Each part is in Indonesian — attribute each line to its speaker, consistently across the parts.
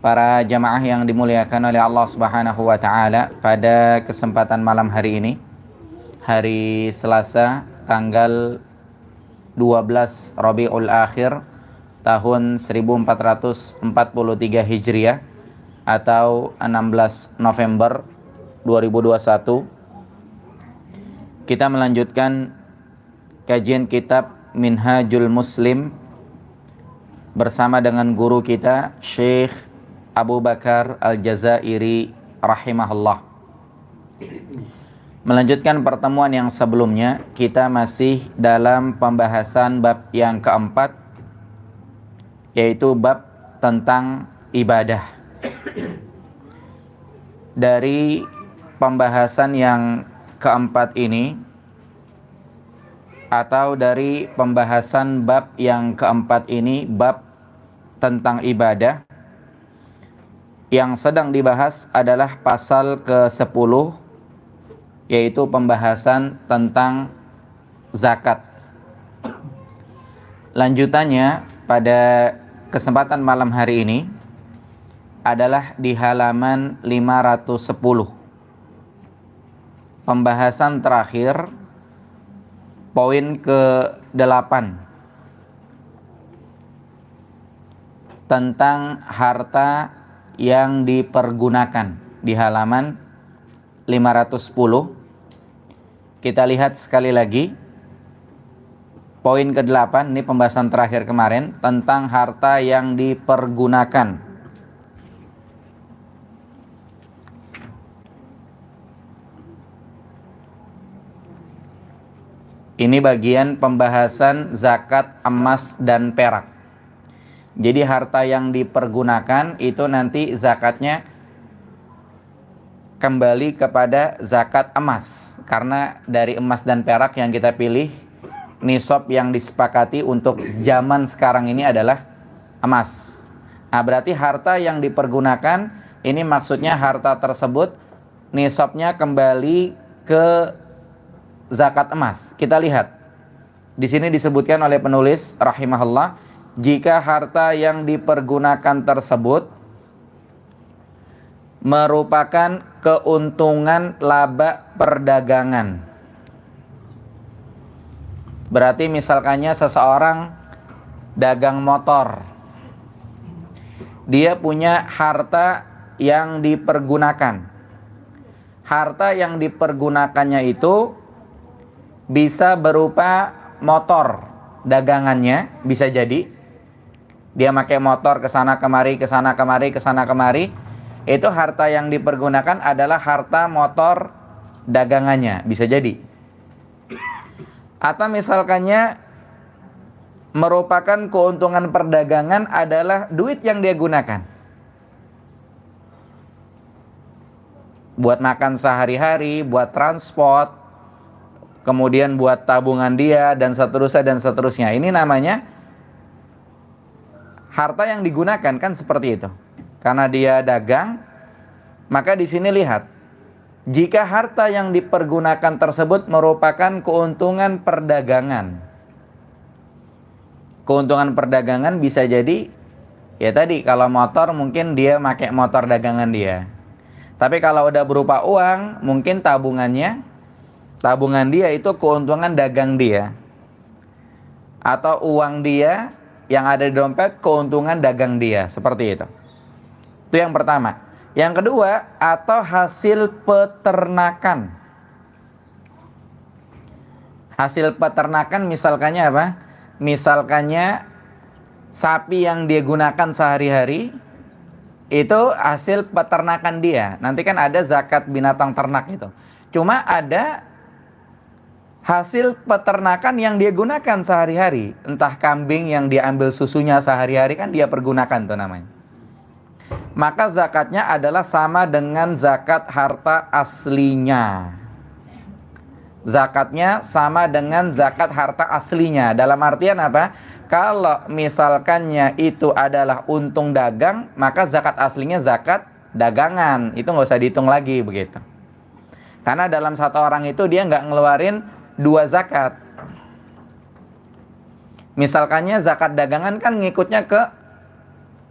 Speaker 1: Para jamaah yang dimuliakan oleh Allah Subhanahu wa taala, pada kesempatan malam hari ini, hari Selasa, tanggal 12 Rabiul Akhir tahun 1443 Hijriah atau 16 November 2021, kita melanjutkan kajian kitab Minhajul Muslim bersama dengan guru kita Syekh Abu Bakar Al-Jazairi rahimahullah. Melanjutkan pertemuan yang sebelumnya, kita masih dalam pembahasan bab yang keempat, yaitu bab tentang ibadah. Dari pembahasan yang keempat ini, atau dari pembahasan bab yang keempat ini, bab tentang ibadah, yang sedang dibahas adalah pasal ke-10, yaitu pembahasan tentang zakat. Lanjutannya pada kesempatan malam hari ini adalah di halaman 510. Pembahasan terakhir, poin ke-8, tentang harta yang dipergunakan, di halaman 510. Kita lihat sekali lagi poin ke-8, ini pembahasan terakhir kemarin tentang harta yang dipergunakan. Ini bagian pembahasan zakat emas dan perak. Jadi harta yang dipergunakan itu nanti zakatnya kembali kepada zakat emas, karena dari emas dan perak yang kita pilih, nisab yang disepakati untuk zaman sekarang ini adalah emas. Nah, berarti harta yang dipergunakan ini maksudnya harta tersebut nisabnya kembali ke zakat emas. Kita lihat di sini disebutkan oleh penulis rahimahullah, jika harta yang dipergunakan tersebut merupakan keuntungan laba perdagangan. Berarti misalkannya seseorang dagang motor, dia punya harta yang dipergunakan. Harta yang dipergunakannya itu bisa berupa motor dagangannya, bisa jadi dia pakai motor ke sana kemari, ke sana kemari, ke sana kemari. Itu harta yang dipergunakan adalah harta motor dagangannya, bisa jadi. Atau misalkannya merupakan keuntungan perdagangan adalah duit yang dia gunakan buat makan sehari-hari, buat transport, kemudian buat tabungan dia, dan seterusnya dan seterusnya. Ini namanya harta yang digunakan, kan seperti itu. Karena dia dagang, maka di sini lihat, jika harta yang dipergunakan tersebut merupakan keuntungan perdagangan. Keuntungan perdagangan bisa jadi, ya tadi kalau motor mungkin dia pakai motor dagangan dia. Tapi kalau udah berupa uang, mungkin tabungan dia itu keuntungan dagang dia. Atau uang dia yang ada di dompet keuntungan dagang dia, seperti itu. Itu yang pertama. Yang kedua, atau hasil peternakan. Hasil peternakan misalkannya apa? Misalkannya sapi yang dia gunakan sehari-hari, itu hasil peternakan dia. Nanti kan ada zakat binatang ternak itu. Cuma ada hasil peternakan yang dia gunakan sehari-hari. Entah kambing yang dia ambil susunya sehari-hari, kan dia pergunakan tuh namanya. Maka zakatnya adalah sama dengan zakat harta aslinya. Zakatnya sama dengan zakat harta aslinya. Dalam artian apa? Kalau misalkannya itu adalah untung dagang, maka zakat aslinya zakat dagangan. Itu nggak usah dihitung lagi begitu. Karena dalam satu orang itu dia nggak ngeluarin 2 zakat. Misalkannya zakat dagangan kan ngikutnya ke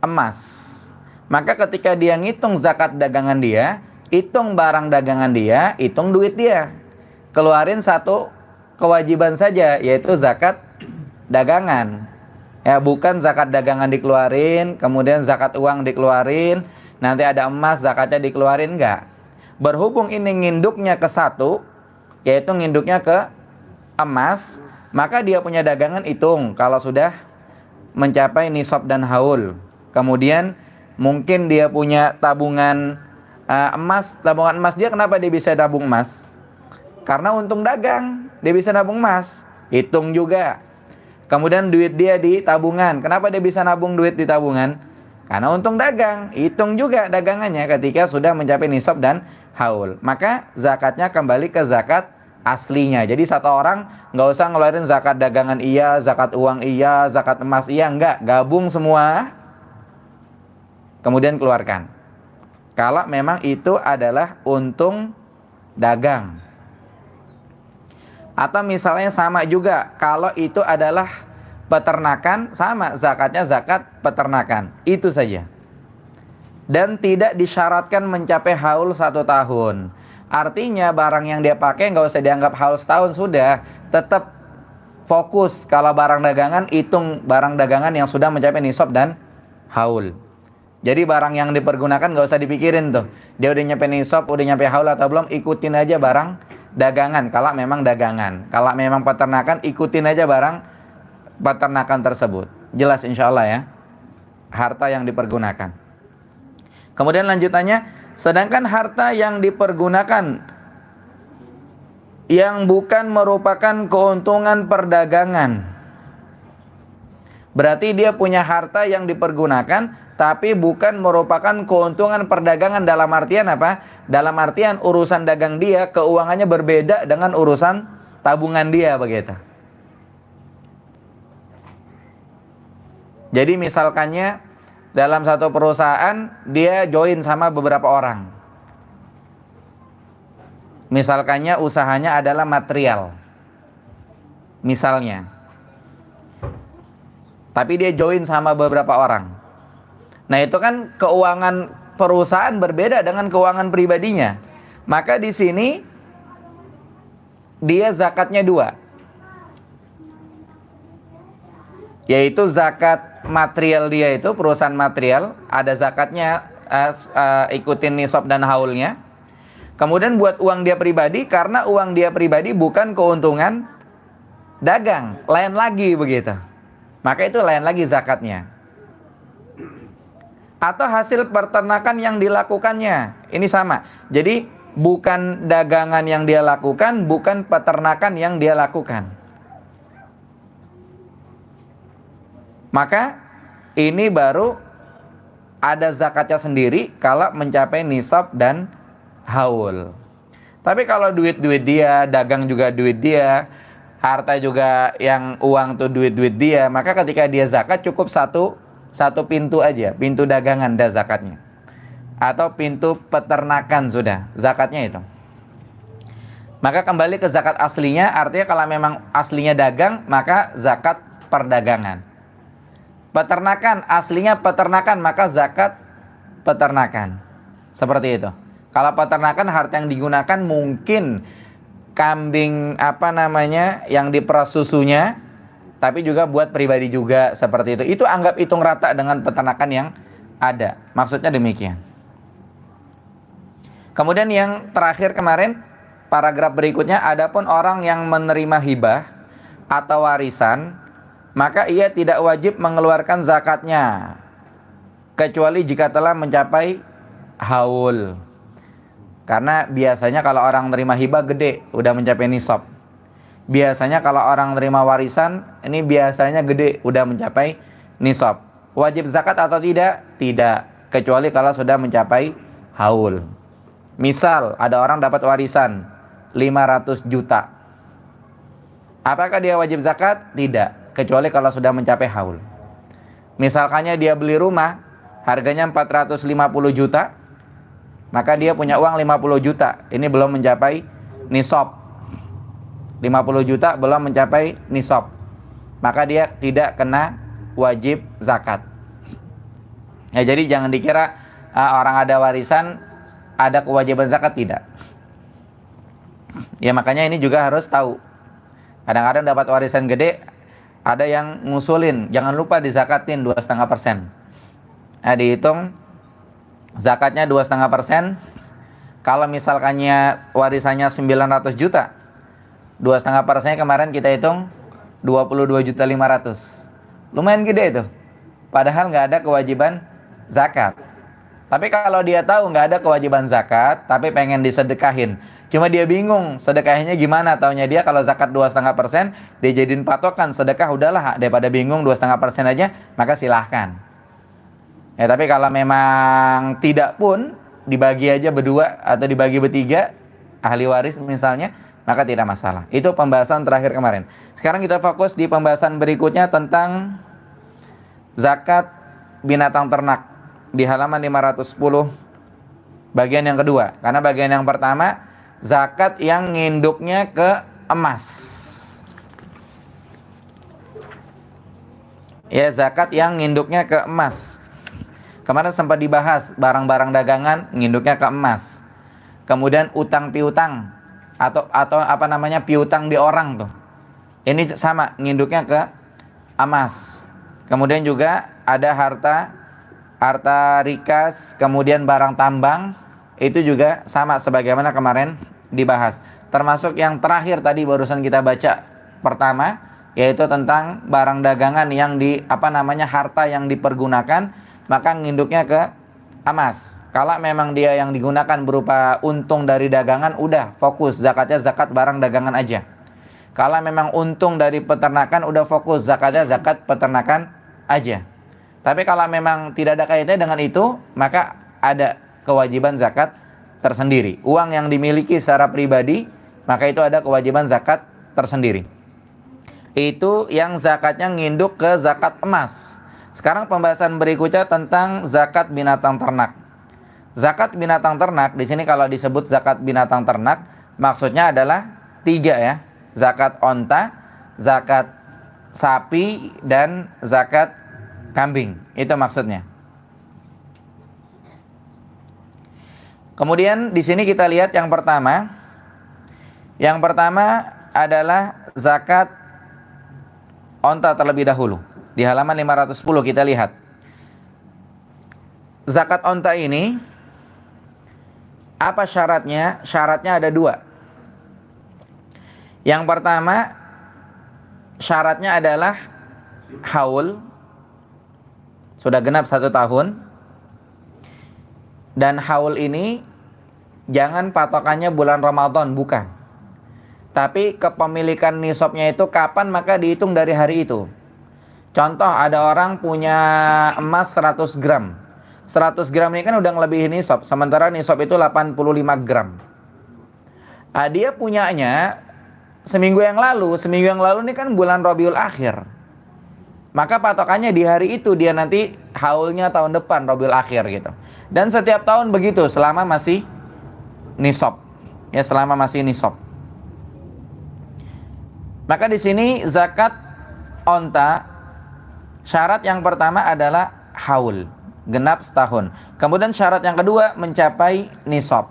Speaker 1: emas. Maka ketika dia ngitung zakat dagangan dia, hitung barang dagangan dia, hitung duit dia. Keluarin satu kewajiban saja, yaitu zakat dagangan. Ya, bukan zakat dagangan dikeluarin, kemudian zakat uang dikeluarin, nanti ada emas zakatnya dikeluarin, enggak. Berhubung ini nginduknya ke satu, yaitu nginduknya ke emas, maka dia punya dagangan hitung kalau sudah mencapai nisab dan haul. Kemudian mungkin dia punya tabungan emas, tabungan emas dia, kenapa dia bisa nabung emas? Karena untung dagang, dia bisa nabung emas, hitung juga. Kemudian duit dia di tabungan, kenapa dia bisa nabung duit di tabungan? Karena untung dagang, hitung juga dagangannya ketika sudah mencapai nisab dan haul. Maka zakatnya kembali ke zakat aslinya. Jadi satu orang nggak usah ngeluarin zakat dagangan iya, zakat uang iya, zakat emas iya, enggak. Gabung semua, kemudian keluarkan. Kalau memang itu adalah untung dagang. Atau misalnya sama juga, kalau itu adalah peternakan, sama zakatnya zakat peternakan. Itu saja. Dan tidak disyaratkan mencapai haul 1 tahun. Artinya barang yang dia pakai nggak usah dianggap haul setahun, sudah. Tetap fokus kalau barang dagangan, hitung barang dagangan yang sudah mencapai nisab dan haul. Jadi barang yang dipergunakan nggak usah dipikirin tuh, dia udah nyampe nisab, udah nyampe haul atau belum, ikutin aja barang dagangan kalau memang dagangan. Kalau memang peternakan, ikutin aja barang peternakan tersebut. Jelas insya Allah ya, harta yang dipergunakan. Kemudian lanjutannya, sedangkan harta yang dipergunakan yang bukan merupakan keuntungan perdagangan, berarti dia punya harta yang dipergunakan tapi bukan merupakan keuntungan perdagangan. Dalam artian apa? Dalam artian urusan dagang dia, keuangannya berbeda dengan urusan tabungan dia, begitu. Jadi misalkannya dalam satu perusahaan dia join sama beberapa orang. Misalkannya usahanya adalah material, misalnya. Tapi dia join sama beberapa orang. Nah itu kan keuangan perusahaan berbeda dengan keuangan pribadinya. Maka di sini dia zakatnya 2. Yaitu zakat material dia, itu perusahaan material, ada zakatnya, ikutin nisab dan haulnya. Kemudian buat uang dia pribadi, karena uang dia pribadi bukan keuntungan dagang, lain lagi begitu. Maka itu lain lagi zakatnya. Atau hasil peternakan yang dilakukannya, ini sama. Jadi bukan dagangan yang dia lakukan, bukan peternakan yang dia lakukan. Maka ini baru ada zakatnya sendiri kalau mencapai nisab dan haul. Tapi kalau duit-duit dia, dagang juga duit dia, harta juga yang uang tuh duit-duit dia, maka ketika dia zakat cukup satu pintu aja, pintu dagangan dah zakatnya. Atau pintu peternakan sudah, zakatnya itu. Maka kembali ke zakat aslinya, artinya kalau memang aslinya dagang, maka zakat perdagangan. Peternakan, aslinya peternakan, maka zakat peternakan. Seperti itu. Kalau peternakan, harta yang digunakan mungkin kambing yang diperas susunya, tapi juga buat pribadi juga, seperti itu. Itu anggap hitung rata dengan peternakan yang ada. Maksudnya demikian. Kemudian yang terakhir kemarin, paragraf berikutnya, adapun orang yang menerima hibah atau warisan, maka ia tidak wajib mengeluarkan zakatnya, kecuali jika telah mencapai haul. Karena biasanya kalau orang menerima hibah gede, udah mencapai nisab. Biasanya kalau orang menerima warisan, ini biasanya gede, udah mencapai nisab. Wajib zakat atau tidak? Tidak, kecuali kalau sudah mencapai haul. Misal ada orang dapat warisan 500 juta. Apakah dia wajib zakat? Tidak, kecuali kalau sudah mencapai haul. Misalkannya dia beli rumah, harganya 450 juta, maka dia punya uang 50 juta. Ini belum mencapai nisab. 50 juta belum mencapai nisab, maka dia tidak kena wajib zakat. Ya, jadi jangan dikira orang ada warisan ada kewajiban zakat, tidak. Ya makanya ini juga harus tahu. Kadang-kadang dapat warisan gede, ada yang ngusulin, jangan lupa dizakatin 2,5%. Dihitung zakatnya 2,5%. Kalau misalkannya warisannya 900 juta, 2,5%-nya kemarin kita hitung 22.500.000. Lumayan gede itu. Padahal nggak ada kewajiban zakat. Tapi kalau dia tahu nggak ada kewajiban zakat, tapi pengen disedekahin, cuma dia bingung sedekahnya gimana, taunya dia kalau zakat 2,5%, dia jadiin patokan sedekah, udahlah daripada bingung 2,5% aja, maka silahkan. Ya tapi kalau memang tidak pun, dibagi aja berdua atau dibagi bertiga, ahli waris misalnya, maka tidak masalah. Itu pembahasan terakhir kemarin. Sekarang kita fokus di pembahasan berikutnya tentang zakat binatang ternak di halaman 510 bagian yang kedua. Karena bagian yang pertama zakat yang nginduknya ke emas. Ya, zakat yang nginduknya ke emas. Kemarin sempat dibahas barang-barang dagangan nginduknya ke emas. Kemudian utang piutang atau apa namanya piutang di orang tuh. Ini sama nginduknya ke emas. Kemudian juga ada harta rikas, kemudian barang tambang, itu juga sama sebagaimana kemarin dibahas. Termasuk yang terakhir tadi barusan kita baca pertama, yaitu tentang barang dagangan yang harta yang dipergunakan, maka nginduknya ke emas. Kalau memang dia yang digunakan berupa untung dari dagangan, udah fokus zakatnya zakat barang dagangan aja. Kalau memang untung dari peternakan, udah fokus zakatnya zakat peternakan aja. Tapi kalau memang tidak ada kaitannya dengan itu, maka ada kewajiban zakat tersendiri. Uang yang dimiliki secara pribadi, maka itu ada kewajiban zakat tersendiri. Itu yang zakatnya nginduk ke zakat emas. Sekarang pembahasan berikutnya tentang zakat binatang ternak. Zakat binatang ternak, di sini kalau disebut zakat binatang ternak, maksudnya adalah 3 ya. Zakat onta, zakat sapi, dan zakat kambing, itu maksudnya. Kemudian di sini kita lihat yang pertama. Yang pertama adalah zakat onta terlebih dahulu. Di halaman 510 kita lihat. Zakat onta ini apa syaratnya? Syaratnya ada 2. Yang pertama syaratnya adalah haul, sudah genap 1 tahun. Dan haul ini jangan patokannya bulan Ramadan, bukan. Tapi kepemilikan nisabnya itu kapan, maka dihitung dari hari itu. Contoh, ada orang punya emas 100 gram. 100 gram ini kan udah ngelebihi nisab, sementara nisab itu 85 gram. Dia punyanya seminggu yang lalu ini kan bulan Rabiul Akhir. Maka patokannya di hari itu, dia nanti haulnya tahun depan Rabiul Akhir gitu. Dan setiap tahun begitu selama masih nisab. Ya, selama masih nisab. Maka di sini zakat onta syarat yang pertama adalah haul, genap setahun. Kemudian syarat yang kedua mencapai nisab.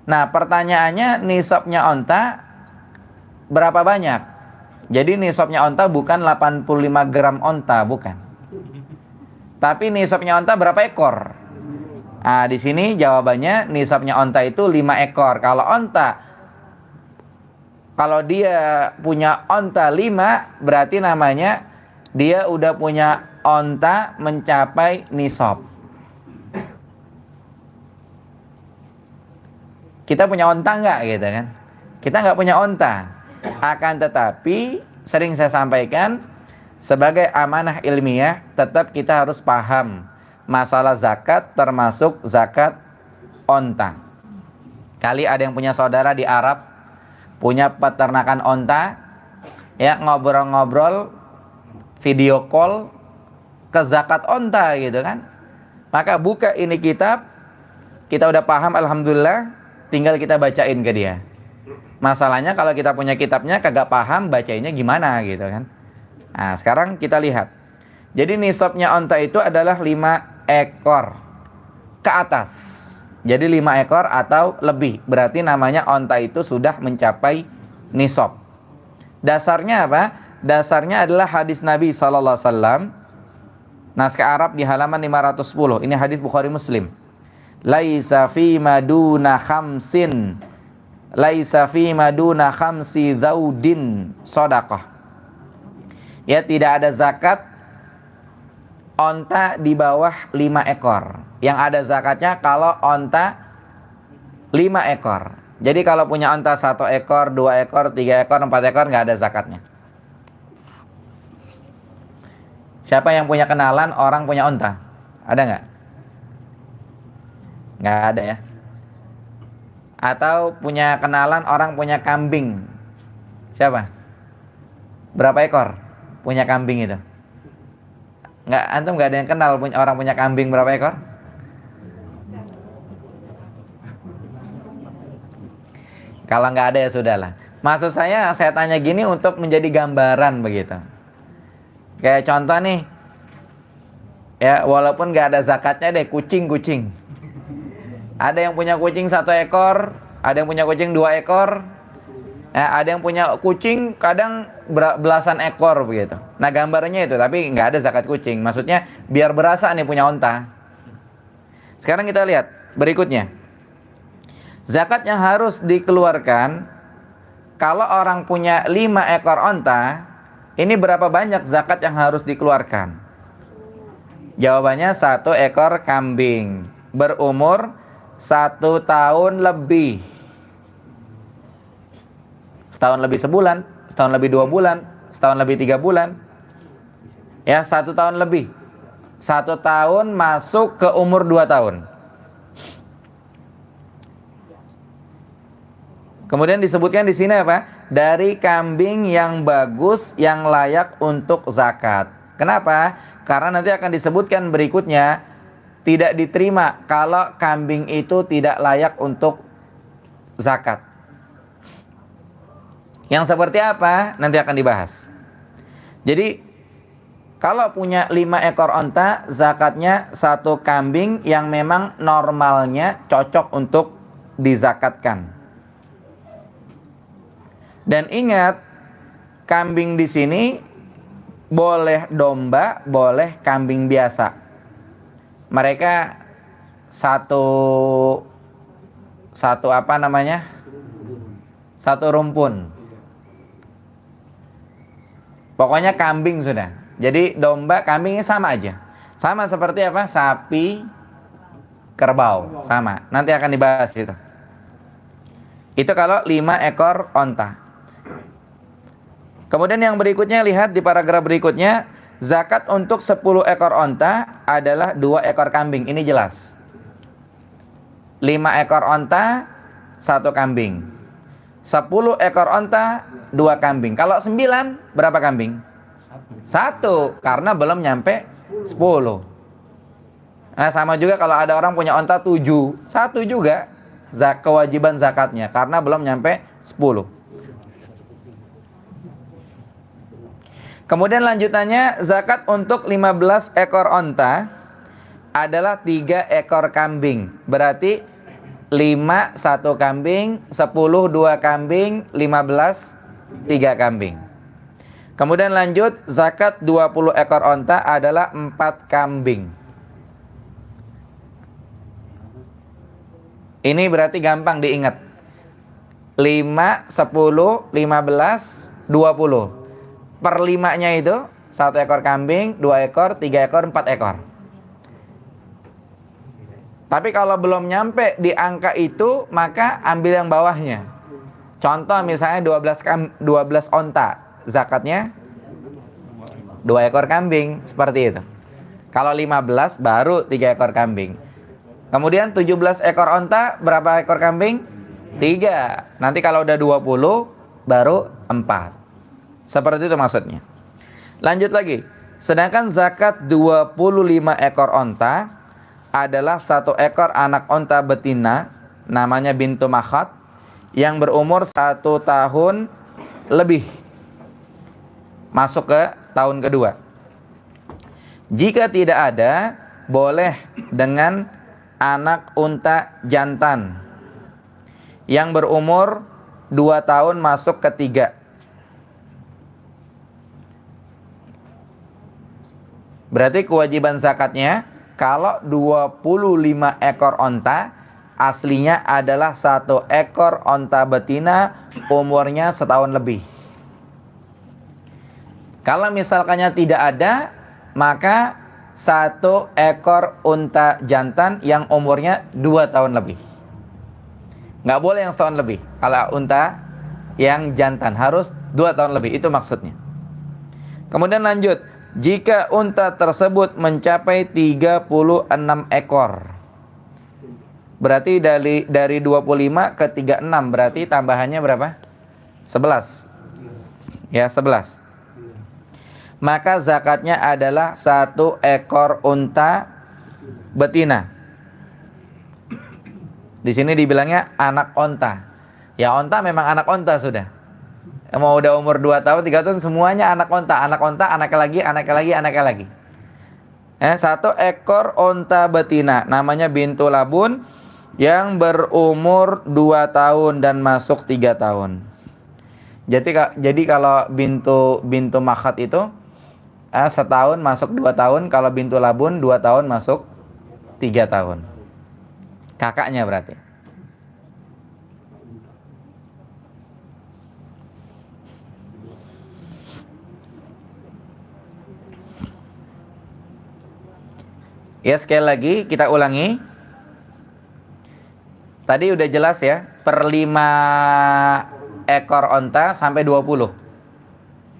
Speaker 1: Nah, pertanyaannya nisabnya onta berapa banyak? Jadi nisabnya onta bukan 85 gram onta, bukan. Tapi nisabnya onta berapa ekor? Nah, di sini jawabannya nisabnya onta itu 5 ekor. Kalau dia punya onta 5, berarti namanya dia udah punya onta mencapai nisab. Kita punya onta nggak gitu kan? Kita nggak punya onta. Akan tetapi sering saya sampaikan, sebagai amanah ilmiah tetap kita harus paham masalah zakat, termasuk zakat onta. Kali ada yang punya saudara di Arab punya peternakan onta, ya, ngobrol-ngobrol video call ke zakat onta gitu kan. Maka buka ini kitab, kita udah paham alhamdulillah, tinggal kita bacain ke dia. Masalahnya kalau kita punya kitabnya kagak paham bacainnya gimana gitu kan. Nah, sekarang kita lihat. Jadi nisabnya onta itu adalah 5 ekor. ke atas. Jadi 5 ekor atau lebih. Berarti namanya onta itu sudah mencapai nisab. Dasarnya apa? Dasarnya adalah hadis Nabi SAW. Naskah Arab di halaman 510. Ini hadis Bukhari Muslim. Laisa fi maduna khamsin. Laisa fi maduna khamsi dhaudin shadaqah. Ya, tidak ada zakat onta di bawah 5 ekor. Yang ada zakatnya kalau onta 5 ekor. Jadi kalau punya onta 1 ekor, 2 ekor, 3 ekor, 4 ekor nggak ada zakatnya. Siapa yang punya kenalan orang punya onta? Ada nggak? Nggak ada ya. Atau punya kenalan orang punya kambing? Siapa? Berapa ekor punya kambing itu? Nggak, antum nggak ada yang kenal orang punya kambing berapa ekor? Kalau nggak ada ya sudahlah. Maksud saya tanya gini untuk menjadi gambaran begitu. Kayak contoh nih, ya walaupun nggak ada zakatnya deh, kucing. Ada yang punya kucing 1 ekor, ada yang punya kucing 2 ekor, ya, ada yang punya kucing kadang belasan ekor begitu. Nah gambarnya itu, tapi nggak ada zakat kucing. Maksudnya biar berasa nih punya onta. Sekarang kita lihat berikutnya. Zakat yang harus dikeluarkan kalau orang punya 5 ekor onta, ini berapa banyak zakat yang harus dikeluarkan? Jawabannya 1 ekor kambing berumur 1 tahun lebih. Setahun lebih sebulan, setahun lebih 2 bulan, setahun lebih 3 bulan. Ya, 1 tahun lebih. 1 tahun masuk ke umur 2 tahun. Kemudian disebutkan di sini apa? Dari kambing yang bagus yang layak untuk zakat. Kenapa? Karena nanti akan disebutkan berikutnya tidak diterima kalau kambing itu tidak layak untuk zakat. Yang seperti apa? Nanti akan dibahas. Jadi kalau punya 5 ekor onta, zakatnya 1 kambing yang memang normalnya cocok untuk dizakatkan. Dan ingat, kambing di sini boleh domba, boleh kambing biasa. Mereka satu apa namanya? Satu rumpun. Pokoknya kambing sudah. Jadi domba, kambingnya sama aja. Sama seperti apa? Sapi, kerbau, sama. Nanti akan dibahas itu. Itu kalau 5 ekor onta. Kemudian yang berikutnya, lihat di paragraf berikutnya, zakat untuk 10 ekor onta adalah 2 ekor kambing. Ini jelas. 5 ekor onta, 1 kambing. 10 ekor onta, 2 kambing. Kalau 9, berapa kambing? 1, karena belum nyampe 10. Nah, sama juga kalau ada orang punya onta 7, 1 juga kewajiban zakatnya, karena belum nyampe 10. Kemudian lanjutannya, zakat untuk 15 ekor onta adalah 3 ekor kambing. Berarti 5 1 kambing, 10 2 kambing, 15 3 kambing. Kemudian lanjut, zakat 20 ekor onta adalah 4 kambing. Ini berarti gampang diingat. 5, 10, 15, 20. Per 5-nya itu 1 ekor kambing, 2 ekor, 3 ekor, 4 ekor. Tapi kalau belum nyampe di angka itu, maka ambil yang bawahnya. Contoh misalnya 12 onta, zakatnya 2 ekor kambing, seperti itu. Kalau 15 baru 3 ekor kambing. Kemudian 17 ekor onta, berapa ekor kambing? 3. Nanti kalau udah 20 baru 4. Seperti itu maksudnya. Lanjut lagi. Sedangkan zakat 25 ekor onta adalah 1 ekor anak onta betina, namanya bintu makhat, yang berumur 1 tahun lebih, masuk ke tahun kedua. Jika tidak ada, boleh dengan anak unta jantan yang berumur 2 tahun masuk ke 3. Berarti kewajiban zakatnya kalau 25 ekor onta, aslinya adalah 1 ekor onta betina umurnya setahun lebih. Kalau misalkannya tidak ada, maka 1 ekor unta jantan yang umurnya 2 tahun lebih. Nggak boleh yang setahun lebih. Kalau unta yang jantan harus 2 tahun lebih, itu maksudnya. Kemudian lanjut, jika unta tersebut mencapai 36 ekor, berarti dari 25 ke 36, berarti tambahannya berapa? 11. Ya, 11. Maka zakatnya adalah 1 ekor unta betina. Di sini dibilangnya anak onta. Ya, onta memang anak onta sudah. Mau udah umur 2 tahun, 3 tahun, semuanya anak onta, anaknya lagi, anaknya lagi. 1 ekor onta betina, namanya bintu labun, yang berumur 2 tahun dan masuk 3 tahun. Jadi kalau bintu makhat itu setahun masuk 2 tahun, kalau bintu labun 2 tahun masuk 3 tahun. Kakaknya berarti. Ya, sekali lagi kita ulangi. Tadi udah jelas ya, per 5 ekor onta sampai 20.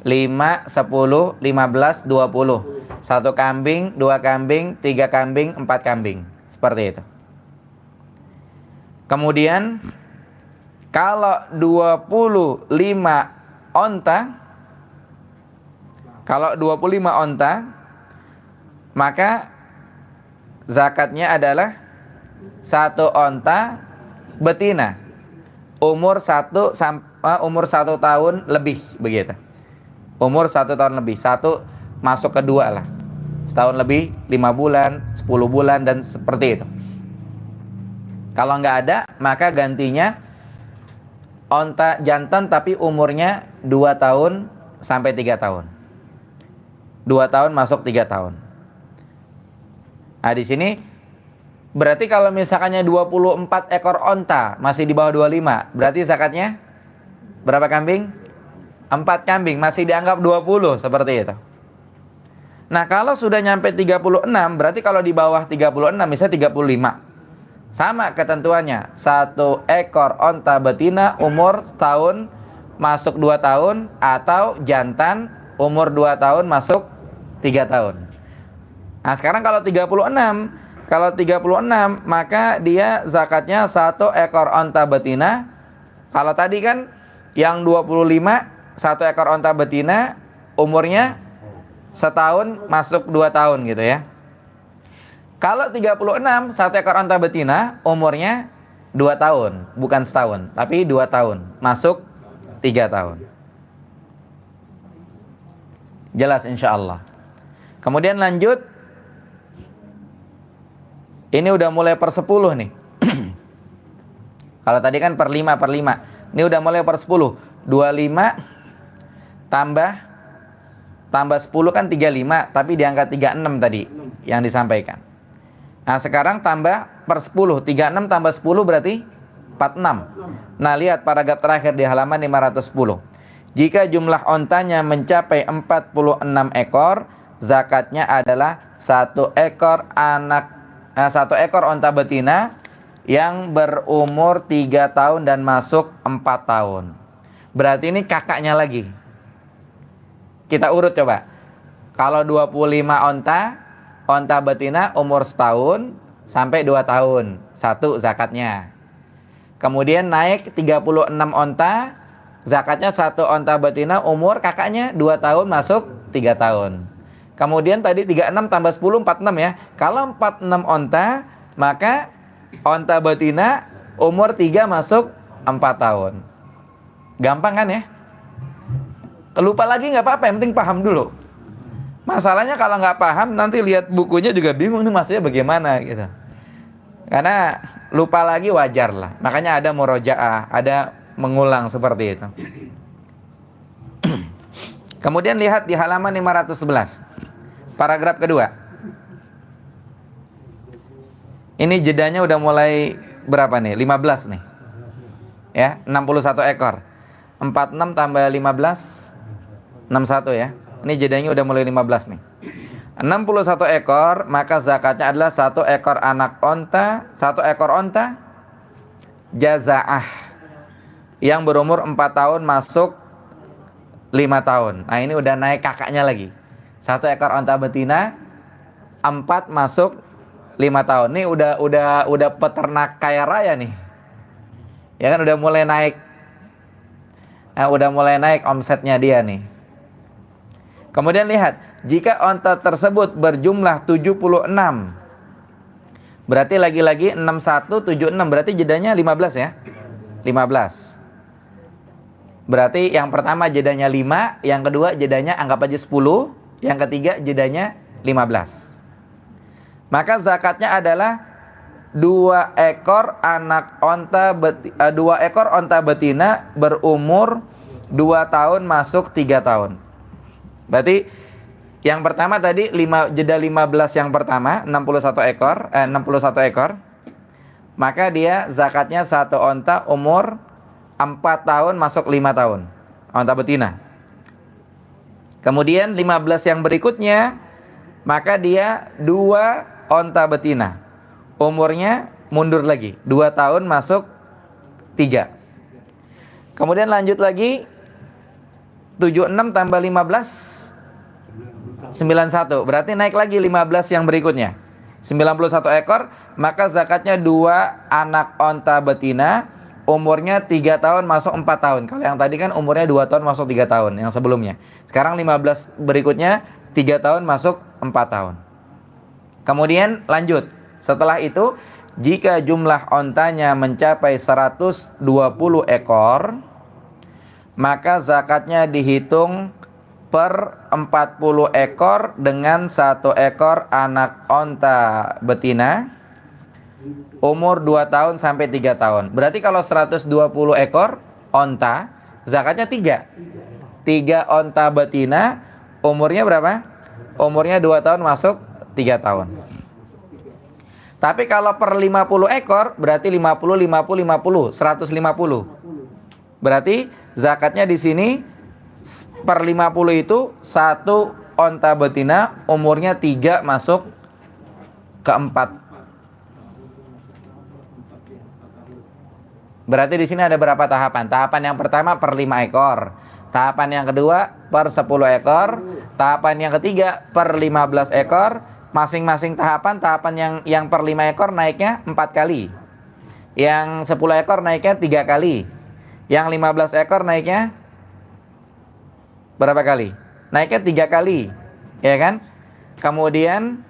Speaker 1: 5, 10, 15, 20. 1 kambing, 2 kambing, 3 kambing, 4 kambing. Seperti itu. Kemudian kalau 25 onta, maka zakatnya adalah 1 onta betina umur 1 tahun lebih, begitu. Umur 1 tahun lebih, 1 masuk ke 2 lah. Setahun lebih, 5 bulan, 10 bulan, dan seperti itu. Kalau nggak ada, maka gantinya onta jantan tapi umurnya 2 tahun sampai 3 tahun. 2 tahun masuk 3 tahun. Nah, di sini berarti kalau misalkannya 24 ekor onta masih di bawah 25, berarti zakatnya berapa kambing? 4 kambing, masih dianggap 20, seperti itu. Nah, kalau sudah nyampe 36, berarti kalau di bawah 36 misalnya 35. Sama ketentuannya, 1 ekor onta betina umur setahun masuk 2 tahun, atau jantan umur 2 tahun masuk 3 tahun. Nah, sekarang kalau 36, maka dia zakatnya 1 ekor onta betina. Kalau tadi kan yang 25, 1 ekor onta betina umurnya setahun masuk 2 tahun gitu ya. Kalau 36, 1 ekor onta betina umurnya 2 tahun, bukan setahun, tapi 2 tahun masuk 3 tahun. Jelas insyaallah. Kemudian lanjut. Ini udah mulai per 10 nih. Kalau tadi kan per 5. Ini udah mulai per 10. 25 tambah 10 kan 35, tapi diangkat 36 tadi yang disampaikan. Nah, sekarang tambah per 10. 36 tambah 10 berarti 46. Nah, lihat paragraf terakhir di halaman 510. Jika jumlah ontanya mencapai 46 ekor, zakatnya adalah 1 ekor 1 ekor onta betina yang berumur 3 tahun dan masuk 4 tahun. Berarti ini kakaknya lagi. Kita urut coba. Kalau 25 onta betina umur setahun sampai 2 tahun, 1 zakatnya. Kemudian naik 36 onta, zakatnya 1 onta betina umur kakaknya 2 tahun masuk 3 tahun. Kemudian tadi 36 tambah 10, 46 ya. Kalau 46 onta, maka onta betina umur 3 masuk 4 tahun. Gampang kan ya? Lupa lagi nggak apa-apa, yang penting paham dulu. Masalahnya kalau nggak paham, nanti lihat bukunya juga bingung, ini maksudnya bagaimana gitu. Karena lupa lagi wajar lah. Makanya ada murojaah, ada mengulang seperti itu. Kemudian lihat di halaman 511. Paragraf kedua. Ini jedanya udah mulai berapa nih? 15 nih. Ya, 61 ekor. 46 tambah 15 61 ya. Ini jedanya udah mulai 15 nih. 61 ekor, maka zakatnya adalah 1 ekor anak onta, 1 ekor onta jazaah yang berumur 4 tahun masuk 5 tahun. Nah, ini udah naik kakaknya lagi. 1 ekor onta betina 4 masuk 5 tahun. Ini udah peternak kaya raya nih. Ya kan udah mulai naik. Nah, udah mulai naik omsetnya dia nih. Kemudian lihat, jika onta tersebut berjumlah 76, berarti lagi-lagi 61, 76, berarti jedanya 15 ya. 15. Berarti yang pertama jedanya 5, yang kedua jedanya anggap aja 10, yang ketiga jedanya 15. Maka zakatnya adalah 2 ekor onta betina berumur 2 tahun masuk 3 tahun. Berarti yang pertama tadi jeda 15 yang pertama 61 ekor. Maka dia zakatnya 1 onta umur 4 tahun masuk 5 tahun. Onta betina. Kemudian 15 yang berikutnya maka dia 2 onta betina. Umurnya mundur lagi 2 tahun masuk 3. Kemudian lanjut lagi 76 tambah 15 91. Berarti naik lagi 15 yang berikutnya 91 ekor. Maka zakatnya 2 anak onta betina. Umurnya 3 tahun masuk 4 tahun. Kalau yang tadi kan umurnya 2 tahun masuk 3 tahun yang sebelumnya. Sekarang 15 berikutnya 3 tahun masuk 4 tahun. Kemudian lanjut. Setelah itu, jika jumlah ontanya mencapai 120 ekor, maka zakatnya dihitung per 40 ekor dengan 1 ekor anak onta betina umur 2 tahun sampai 3 tahun. Berarti kalau 120 ekor onta, zakatnya 3. 3 onta betina, umurnya berapa? Umurnya 2 tahun masuk 3 tahun. Tapi kalau per 50 ekor, berarti 50, 50, 50, 150. Berarti zakatnya di sini per 50 itu 1 onta betina, umurnya 3 masuk ke 4. Berarti di sini ada berapa tahapan? Tahapan yang pertama per 5 ekor. Tahapan yang kedua per 10 ekor. Tahapan yang ketiga per 15 ekor. Masing-masing tahapan yang per 5 ekor naiknya 4 kali. Yang 10 ekor naiknya 3 kali. Yang 15 ekor naiknya berapa kali? Naiknya 3 kali. Ya kan? Kemudian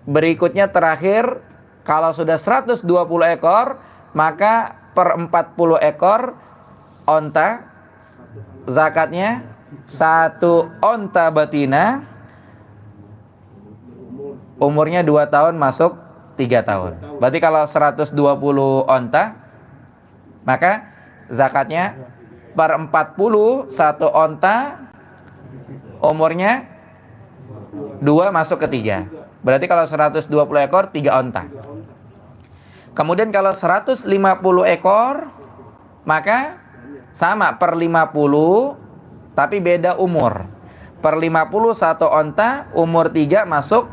Speaker 1: berikutnya terakhir, kalau sudah 120 ekor, maka per 40 ekor onta, zakatnya 1 onta betina, umurnya 2 tahun masuk 3 tahun. Berarti kalau 120 onta, maka zakatnya per 40 1 onta, umurnya 2 masuk ke 3. Berarti kalau 120 ekor 3 onta. Kemudian kalau 150 ekor, maka sama per 50 tapi beda umur. Per 50 1 onta, umur 3 masuk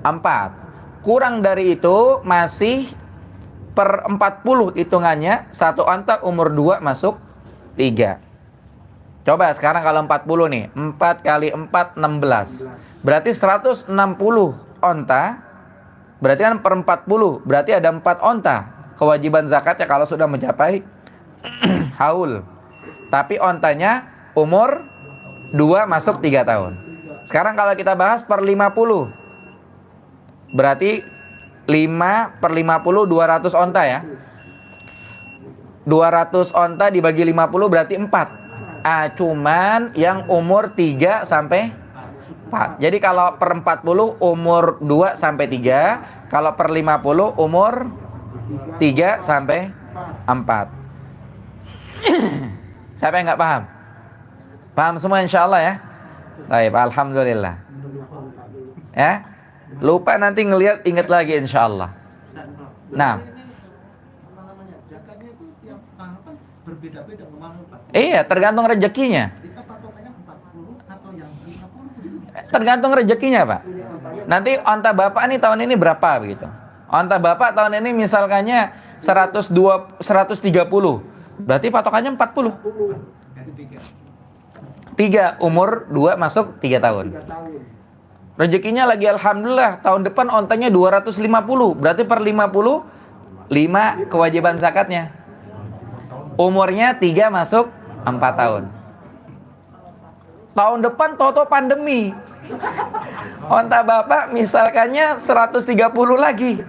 Speaker 1: 4. Kurang dari itu masih per 40 hitungannya, 1 onta umur 2 masuk 3. Coba sekarang kalau 40 nih, 4 kali 4 16. Berarti 160 onta. Berarti kan per 40, berarti ada 4 onta kewajiban zakatnya kalau sudah mencapai haul. Tapi ontanya umur 2 masuk 3 tahun. Sekarang kalau kita bahas per 50, berarti 5 per 50 200 onta ya. 200 onta dibagi 50 berarti 4. Cuman yang umur 3 sampai 4. Jadi kalau per 40 umur 2 sampai 3, kalau per 50 umur 3 sampai 4. Siapa yang nggak paham? Paham semua insya Allah ya? Baik, alhamdulillah. Ya, lupa nanti ngelihat ingat lagi insya Allah. Nah,
Speaker 2: berbeda-beda kemana Pak?
Speaker 1: iya, tergantung rezekinya.
Speaker 2: Kita patokannya 40 atau yang 50?
Speaker 1: Tergantung rezekinya, Pak. Nanti onta Bapak nih tahun ini berapa begitu? Onta Bapak tahun ini misalkannya 130. Berarti patokannya 40. 3 umur 2 masuk 3 tahun. Rezekinya lagi alhamdulillah tahun depan ontanya 250. Berarti per 50 5 kewajiban zakatnya. Umurnya 3 masuk 4 tahun. Tahun depan toto pandemi. Onta Bapak misalkannya 130 lagi.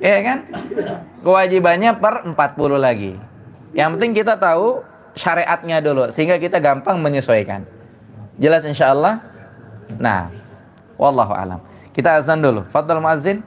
Speaker 1: Ya kan? Kewajibannya per 40 lagi. Yang penting kita tahu syariatnya dulu sehingga kita gampang menyesuaikan. Jelas insyaallah? Nah, wallahu alam. Kita azan dulu. Fadhal muazzin.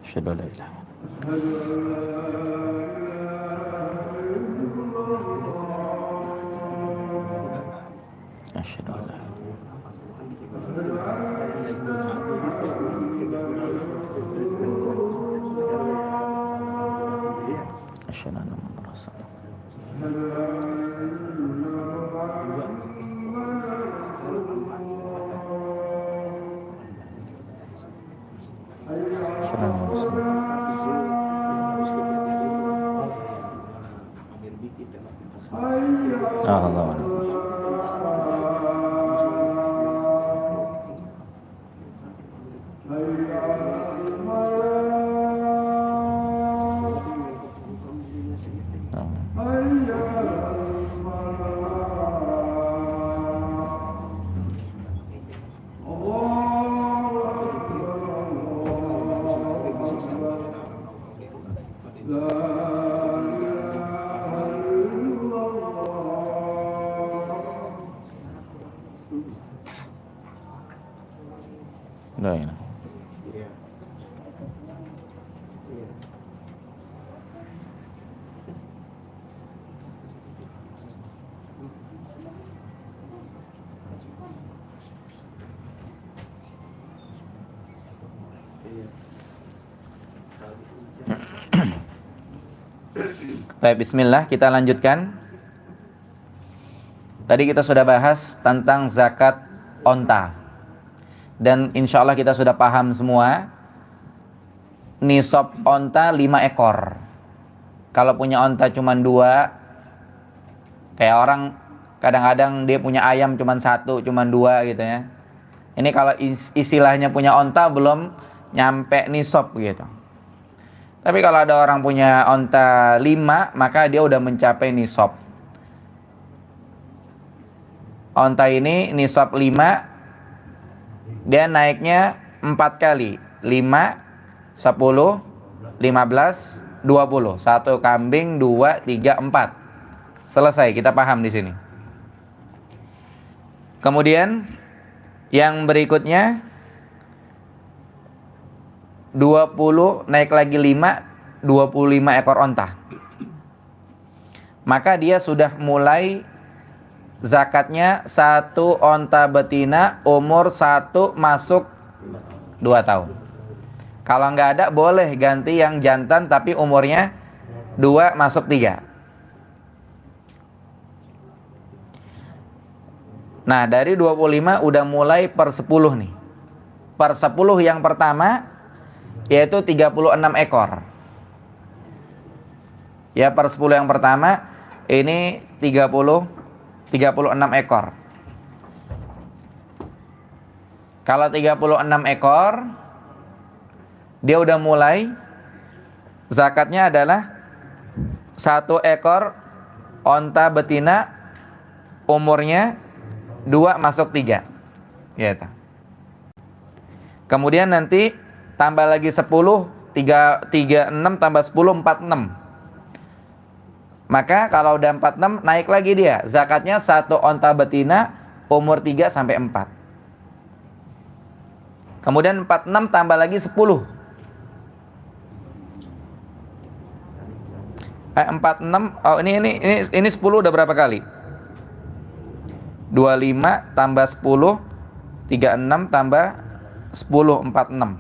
Speaker 1: Asyhadu an la ilaha illallah. Asyhadu an la asyhadu anna Muhammadar Rasulullah. Asyhadu anna Muhammadar Rasulullah. Allah. La ilaha. Baik, bismillah, kita lanjutkan. Tadi kita sudah bahas tentang zakat onta. Dan insya Allah kita sudah paham semua. Nisab onta 5 ekor. Kalau punya onta cuma 2, kayak orang kadang-kadang dia punya ayam cuma 1, cuma 2 gitu ya. Ini kalau istilahnya punya onta belum nyampe nisab gitu. Tapi kalau ada orang punya onta 5, maka dia udah mencapai nisab. Onta ini nisab 5, dia naiknya 4 kali. 5, 10, 15, 20. 1 kambing, 2, 3, 4. Selesai, kita paham di sini. Kemudian yang berikutnya 20 naik lagi 5, 25 ekor onta. Maka dia sudah mulai zakatnya 1 onta betina umur 1 masuk 2 tahun. Kalau nggak ada boleh ganti yang jantan tapi umurnya 2 masuk 3. Nah, dari 25 udah mulai per 10 nih. Per 10 yang pertama yaitu 36 ekor. Ya, per 10 yang pertama ini 36 ekor. Kalau 36 ekor, dia udah mulai zakatnya adalah 1 ekor onta betina umurnya 2 masuk 3. Gitu. Kemudian nanti tambah lagi 10, 36 tambah 10, 46. Maka kalau udah 46 naik lagi dia. Zakatnya 1 onta betina umur 3 sampai 4. Kemudian 46 tambah lagi 10. 46, oh ini 10 udah berapa kali? 25 tambah 10, 36 tambah 10, 46.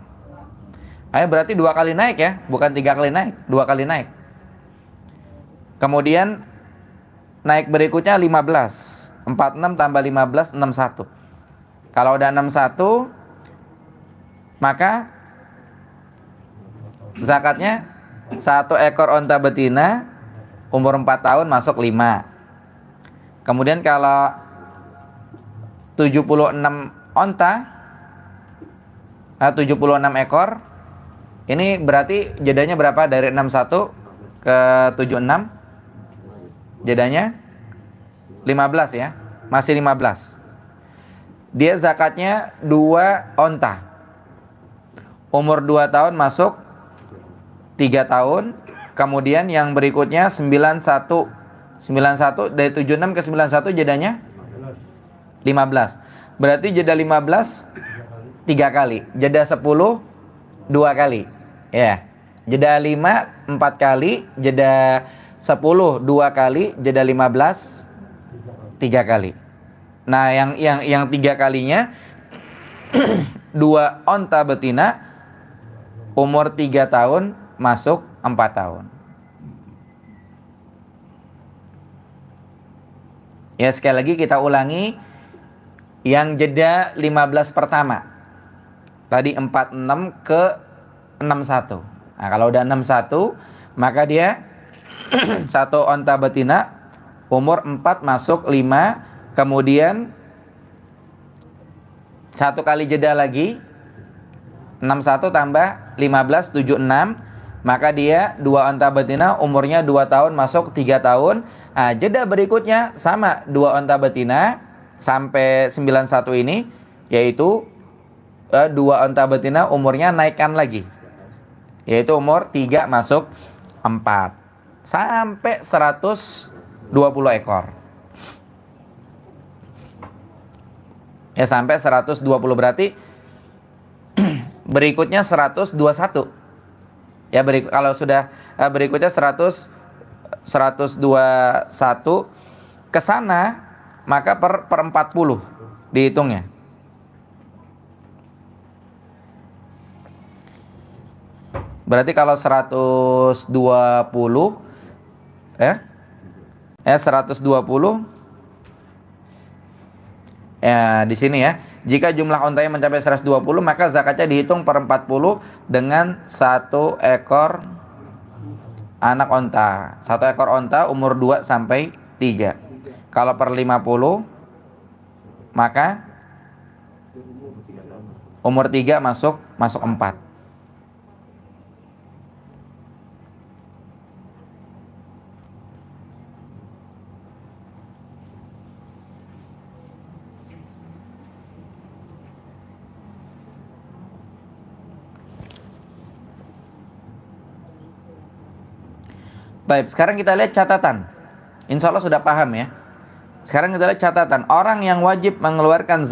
Speaker 1: Berarti 2 kali naik ya, bukan 3 kali naik, 2 kali naik. Kemudian naik berikutnya 15. 46 tambah 15, 61. Kalau udah 61, maka zakatnya 1 ekor onta betina umur 4 tahun masuk 5. Kemudian kalau 76 onta, 76 ekor, ini berarti jedanya berapa dari 61 ke 76? Jedanya 15 ya, masih 15. Dia zakatnya 2 onta. Umur 2 tahun masuk 3 tahun. Kemudian yang berikutnya 91 dari 76 ke 91 jedanya 15. Berarti jeda 15 3 kali. Jeda 10 2 kali. Ya. Jeda 5 4 kali, jeda 10 2 kali, jeda 15 3 kali. Nah, yang 3 kalinya 2 onta betina umur 3 tahun masuk 4 tahun. Ya, sekali lagi kita ulangi yang jeda 15 pertama. Tadi 46 ke 61. Nah, kalau udah 61, maka dia 1 onta betina umur 4 masuk 5, kemudian 1 kali jeda lagi 61 tambah 15 76, maka dia 2 onta betina umurnya 2 tahun masuk 3 tahun. Nah, jeda berikutnya sama 2 onta betina sampai 91 ini, yaitu 2 onta betina umurnya naikkan lagi, yaitu umur 3 masuk 4 sampai 120 ekor. Ya, sampai 120 berarti berikutnya 121. Ya, kalau sudah berikutnya 121 ke sana, maka per 40 dihitungnya. Berarti kalau 120 ya 120 ya di sini ya. Jika jumlah ontanya mencapai 120, maka zakatnya dihitung per 40 dengan 1 ekor anak onta. 1 ekor onta umur 2 sampai 3. Kalau per 50, maka umur 3 masuk 4. Baik, sekarang kita lihat catatan. Insya Allah sudah paham ya. Sekarang kita lihat catatan. Orang yang wajib mengeluarkan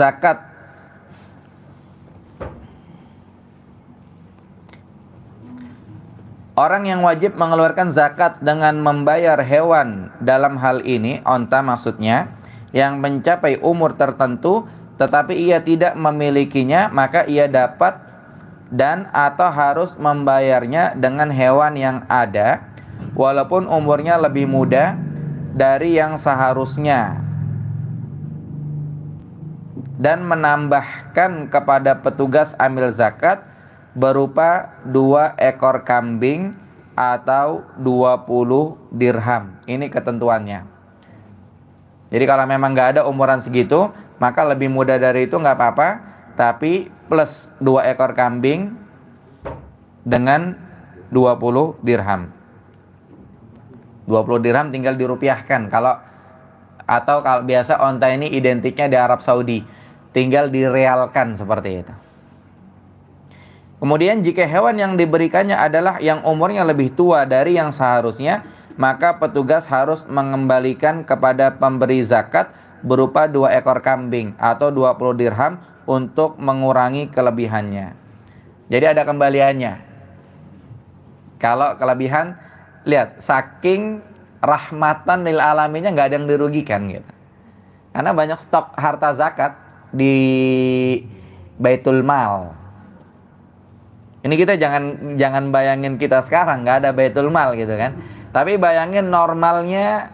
Speaker 1: zakat dengan membayar hewan, dalam hal ini onta maksudnya, yang mencapai umur tertentu tetapi ia tidak memilikinya, maka ia dapat dan atau harus membayarnya dengan hewan yang ada walaupun umurnya lebih muda dari yang seharusnya, dan menambahkan kepada petugas amil zakat berupa 2 ekor kambing atau 20 dirham. Ini ketentuannya. Jadi kalau memang nggak ada umuran segitu, maka lebih mudah dari itu nggak apa-apa, tapi plus 2 ekor kambing dengan 20 dirham. 20 dirham tinggal dirupiahkan. Kalau biasa onta ini identiknya di Arab Saudi, tinggal direalkan seperti itu. Kemudian jika hewan yang diberikannya adalah yang umurnya lebih tua dari yang seharusnya, maka petugas harus mengembalikan kepada pemberi zakat berupa 2 ekor kambing atau 20 dirham untuk mengurangi kelebihannya. Jadi ada kembaliannya. Kalau kelebihan, lihat, saking rahmatan lil alaminnya nggak ada yang dirugikan gitu. Karena banyak stok harta zakat di Baitul Mal. Ini kita jangan bayangin kita sekarang nggak ada Baitul Mal gitu kan. Tapi bayangin normalnya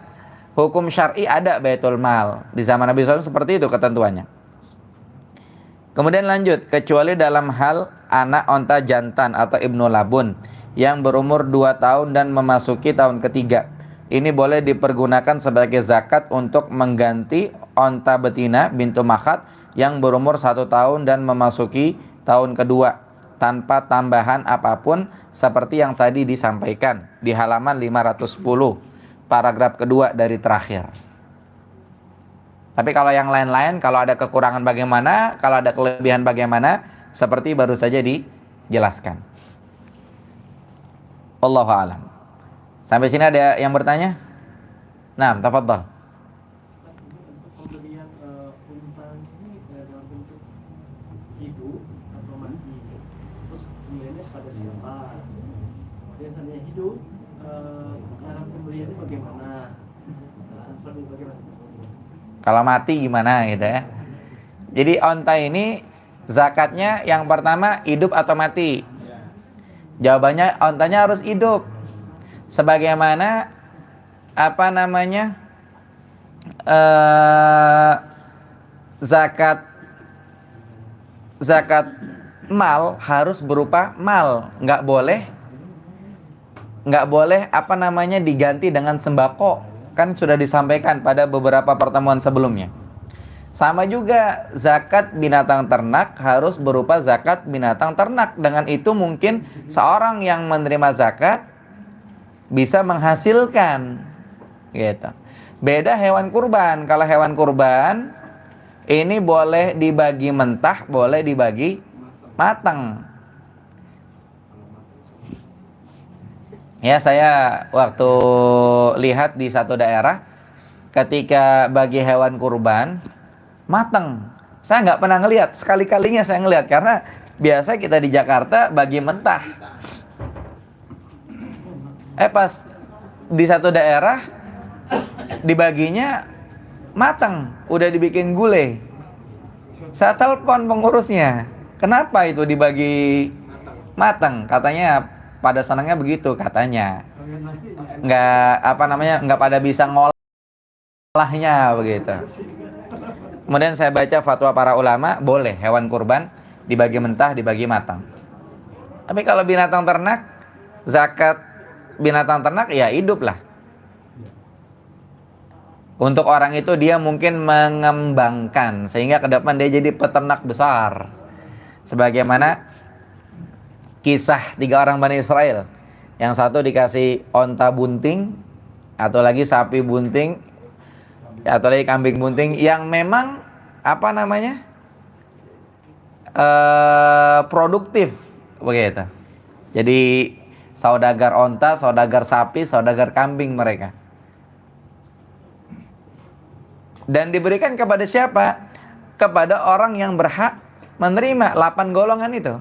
Speaker 1: hukum syar'i ada Baitul Mal. Di zaman Nabi SAW seperti itu ketentuannya. Kemudian lanjut, kecuali dalam hal anak onta jantan atau ibnu labun yang berumur 2 tahun dan memasuki tahun ketiga. Ini boleh dipergunakan sebagai zakat untuk mengganti onta betina bintu makhat yang berumur 1 tahun dan memasuki tahun kedua, tanpa tambahan apapun seperti yang tadi disampaikan di halaman 510 paragraf kedua dari terakhir. Tapi kalau yang lain-lain, kalau ada kekurangan bagaimana, kalau ada kelebihan bagaimana, seperti baru saja dijelaskan. Wallahu a'lam. Sampai sini ada yang bertanya? Nah, tafadhal.
Speaker 2: Pembelian unta ini dalam bentuk hidup atau mati, terus pembeliannya pada siapa? Dia seandainya hidup, cara pembeliannya bagaimana? Seperti bagaimana?
Speaker 1: Kalau mati gimana gitu ya. Jadi onta ini zakatnya yang pertama hidup atau mati? Jawabannya ontanya harus hidup. Sebagaimana zakat mal harus berupa mal, nggak boleh diganti dengan sembako, kan sudah disampaikan pada beberapa pertemuan sebelumnya. Sama juga zakat binatang ternak harus berupa zakat binatang ternak. Dengan itu mungkin seorang yang menerima zakat bisa menghasilkan gitu. Beda hewan kurban. Kalau hewan kurban ini boleh dibagi mentah, boleh dibagi matang. Ya, saya waktu lihat di satu daerah ketika bagi hewan kurban matang, saya nggak pernah ngelihat, sekali-kalinya saya ngelihat, karena biasa kita di Jakarta bagi mentah. Pas di satu daerah dibaginya matang, udah dibikin gulai. Saya telepon pengurusnya, kenapa itu dibagi matang? Katanya pada senangnya begitu katanya. Nggak pada bisa ngolahnya begitu. Kemudian saya baca fatwa para ulama, boleh hewan kurban dibagi mentah, dibagi matang. Tapi kalau binatang ternak, zakat binatang ternak ya hidup lah. Untuk orang itu dia mungkin mengembangkan sehingga ke depan dia jadi peternak besar. Sebagaimana kisah 3 orang Bani Israel. Yang satu dikasih onta bunting, atau lagi sapi bunting, atau lagi kambing bunting yang memang produktif begitu. Jadi saudagar onta, saudagar sapi, saudagar kambing mereka. Dan diberikan kepada siapa? Kepada orang yang berhak menerima 8 golongan itu.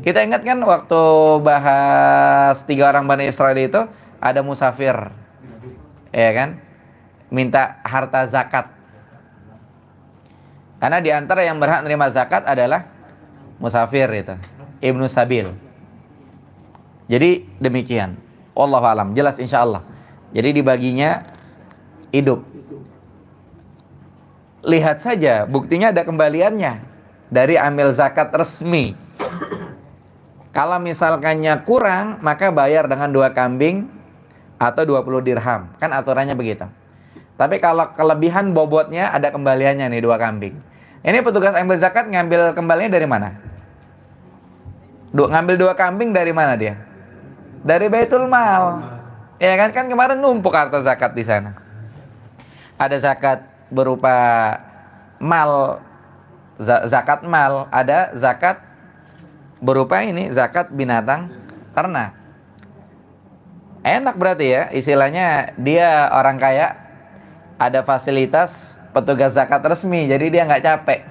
Speaker 1: Kita ingat kan waktu bahas 3 orang Bani Israel itu ada musafir, ya kan? Minta harta zakat. Karena di antara yang berhak menerima zakat adalah musafir itu, Ibnu Sabil. Jadi demikian. Wallahu alam, jelas insyaallah. Jadi dibaginya hidup. Lihat saja, buktinya ada kembaliannya dari amil zakat resmi. Kalau misalkannya kurang, maka bayar dengan 2 kambing atau 20 dirham. Kan aturannya begitu. Tapi kalau kelebihan bobotnya ada kembaliannya nih 2 kambing. Ini petugas ambil zakat ngambil kembalinya dari mana? Ngambil 2 kambing dari mana dia? Dari Baitul Mal. Ya kan kemarin numpuk harta zakat di sana. Ada zakat berupa mal, zakat mal, ada zakat berupa ini zakat binatang ternak. Enak berarti ya, istilahnya dia orang kaya, ada fasilitas petugas zakat resmi, jadi dia nggak capek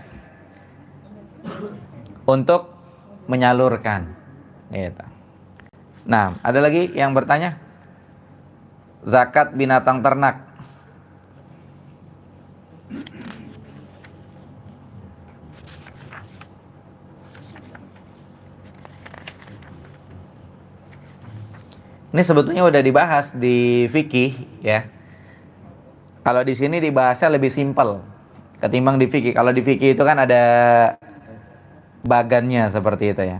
Speaker 1: untuk menyalurkan. Gitu. Nah, ada lagi yang bertanya? Zakat binatang ternak. Ini sebetulnya udah dibahas di fikih ya. Kalau di sini dibahasnya lebih simpel ketimbang di fikih. Kalau di fikih itu kan ada bagannya seperti itu ya.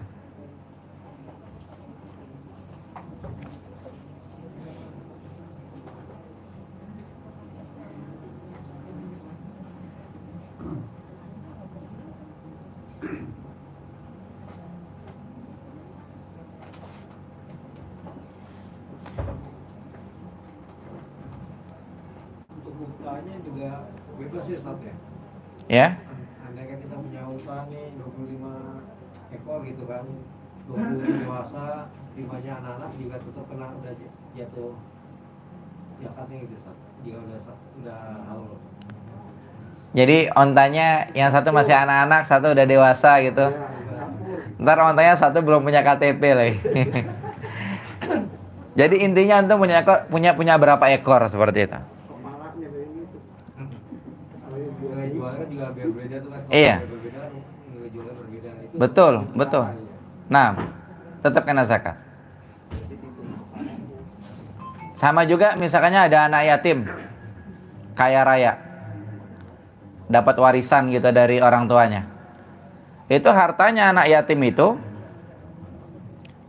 Speaker 2: Untuk bukanya juga bebas ya Ustaz ya.
Speaker 1: Ya.
Speaker 2: Andai kan kita punya utang nih 25 ekor gitu kan, 20 dewasa, 5-nya anak-anak juga tetap kena udah jatuh zakatnya gitu Ustaz. Jika udah haul.
Speaker 1: Jadi ontanya yang satu masih anak-anak, satu udah dewasa gitu. Ntar ontanya satu belum punya KTP lagi. Jadi intinya antum punya berapa ekor seperti itu?
Speaker 2: Kepalanya kayak gitu. Kalau jualnya kan juga berbeda tuh kan.
Speaker 1: Iya.
Speaker 2: Berbeda kan nilai jualnya berbeda. Itu
Speaker 1: Betul, betul. Nah, tetap kena zakat. Sama juga misalkannya ada anak yatim kaya raya, dapat warisan gitu dari orang tuanya. Itu hartanya anak yatim itu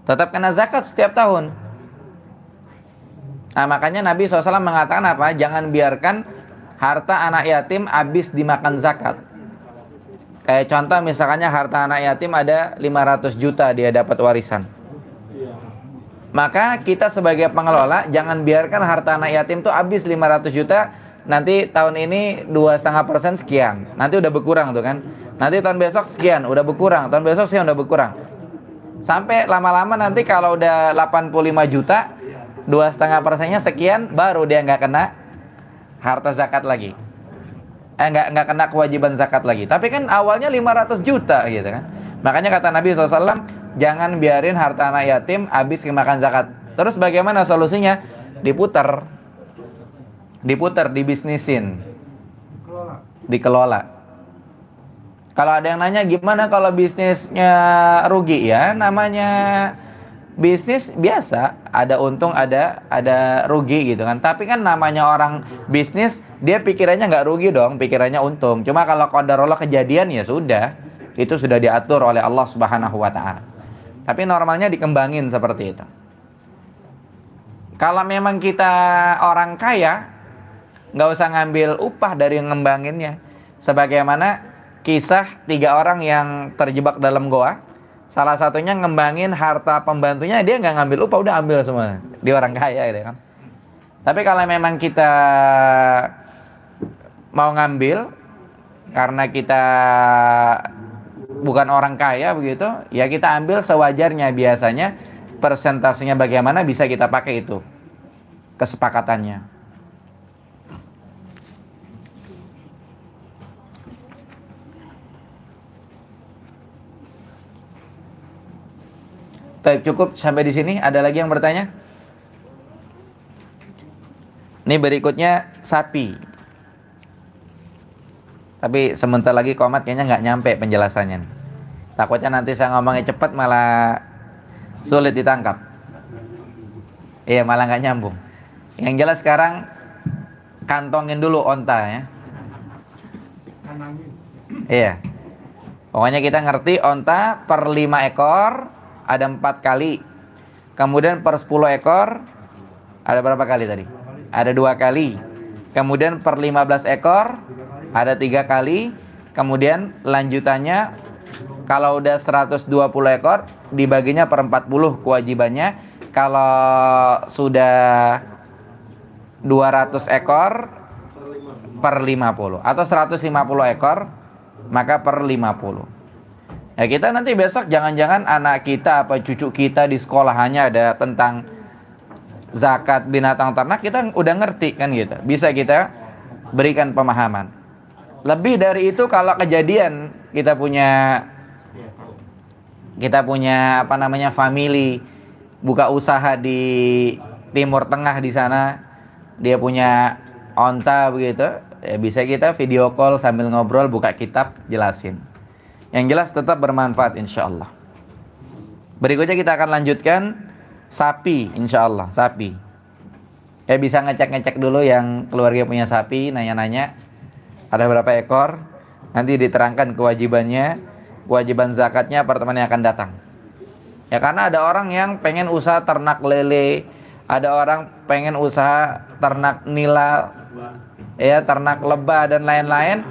Speaker 1: tetap kena zakat setiap tahun. Nah, makanya Nabi SAW mengatakan apa? Jangan biarkan harta anak yatim habis dimakan zakat. Kayak contoh misalkannya harta anak yatim ada 500 juta dia dapat warisan. Maka kita sebagai pengelola jangan biarkan harta anak yatim itu habis 500 juta. Nanti tahun ini 2,5% sekian. Nanti udah berkurang tuh kan. Nanti tahun besok sekian, udah berkurang. Tahun besok sekian udah berkurang. Sampai lama-lama nanti kalau udah 85 juta, 2,5%-nya sekian, baru dia nggak kena harta zakat lagi. Nggak kena kewajiban zakat lagi. Tapi kan awalnya 500 juta gitu kan. Makanya kata Nabi SAW, jangan biarin harta anak yatim habis kemakan zakat. Terus bagaimana solusinya? Diputar, dibisnisin, dikelola. Kalau ada yang nanya gimana kalau bisnisnya rugi, ya namanya bisnis biasa, ada untung ada rugi gitu kan. Tapi kan namanya orang bisnis, dia pikirannya nggak rugi dong, pikirannya untung. Cuma kalau qadarullah kejadian ya sudah, itu sudah diatur oleh Allah Subhanahu wa taala. Tapi normalnya dikembangin seperti itu. Kalau memang kita orang kaya, nggak usah ngambil upah dari yang ngembanginnya. Sebagaimana kisah 3 orang yang terjebak dalam goa. Salah satunya ngembangin harta pembantunya, dia nggak ngambil upah, udah ambil semua. Dia orang kaya gitu kan. Tapi kalau memang kita mau ngambil karena kita bukan orang kaya begitu, ya kita ambil sewajarnya. Biasanya persentasenya bagaimana bisa kita pakai itu kesepakatannya. Cukup sampai di sini. Ada lagi yang bertanya? Ini berikutnya sapi. Tapi sebentar lagi komat kayaknya nggak nyampe penjelasannya. Takutnya nanti saya ngomongnya cepat malah sulit ditangkap. Iya, malah nggak nyambung. Yang jelas sekarang kantongin dulu onta ya. Iya. Pokoknya kita ngerti onta per 5 ekor ada 4 kali. Kemudian per 10 ekor ada berapa kali tadi? Ada 2 kali. Kemudian per 15 ekor ada 3 kali. Kemudian lanjutannya kalau udah 120 ekor dibaginya per 40 kewajibannya. Kalau sudah 200 ekor per 50 atau 150 ekor maka per 50. Ya kita nanti besok jangan-jangan anak kita apa cucu kita di sekolahannya ada tentang zakat binatang ternak, kita udah ngerti kan gitu. Bisa kita berikan pemahaman. Lebih dari itu kalau kejadian kita punya apa namanya family buka usaha di Timur Tengah di sana, dia punya onta begitu, ya bisa kita video call sambil ngobrol, buka kitab, jelasin. Yang jelas tetap bermanfaat insyaallah. Berikutnya kita akan lanjutkan sapi insyaallah, sapi. Ya bisa ngecek-ngecek dulu yang keluarga punya sapi, nanya-nanya ada berapa ekor, nanti diterangkan kewajibannya, kewajiban zakatnya pertemuan yang akan datang. Ya karena ada orang yang pengen usaha ternak lele, ada orang pengen usaha ternak nila, ya ternak lebah dan lain-lain.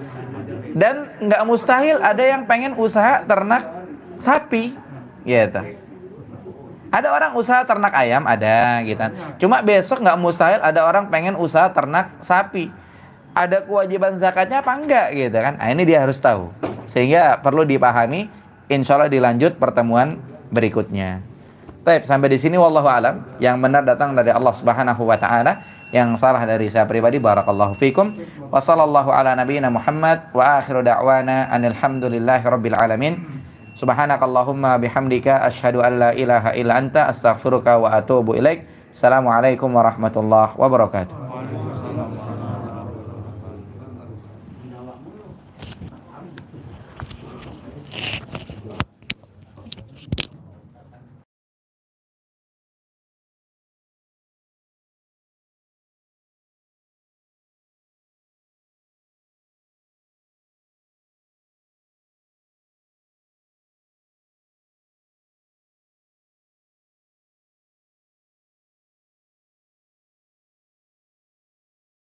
Speaker 1: Dan nggak mustahil ada yang pengen usaha ternak sapi, gitu. Ada orang usaha ternak ayam, ada gitu. Cuma besok nggak mustahil ada orang pengen usaha ternak sapi. Ada kewajiban zakatnya apa enggak gitu kan? Nah, ini dia harus tahu. Sehingga perlu dipahami. Insya Allah dilanjut pertemuan berikutnya. Baik, sampai di sini wallahu alam. Yang benar datang dari Allah Subhanahu wa taala, yang salah dari saya pribadi. Barakallahu fikum. Wa sallallahu ala nabiyyina Muhammad wa akhiru da'wana anil hamdulillahi rabbil alamin. Subhanakallahumma bihamdika asyhadu an la ilaha illa anta astaghfiruka wa atubu ilaik. Assalamualaikum warahmatullahi wabarakatuh.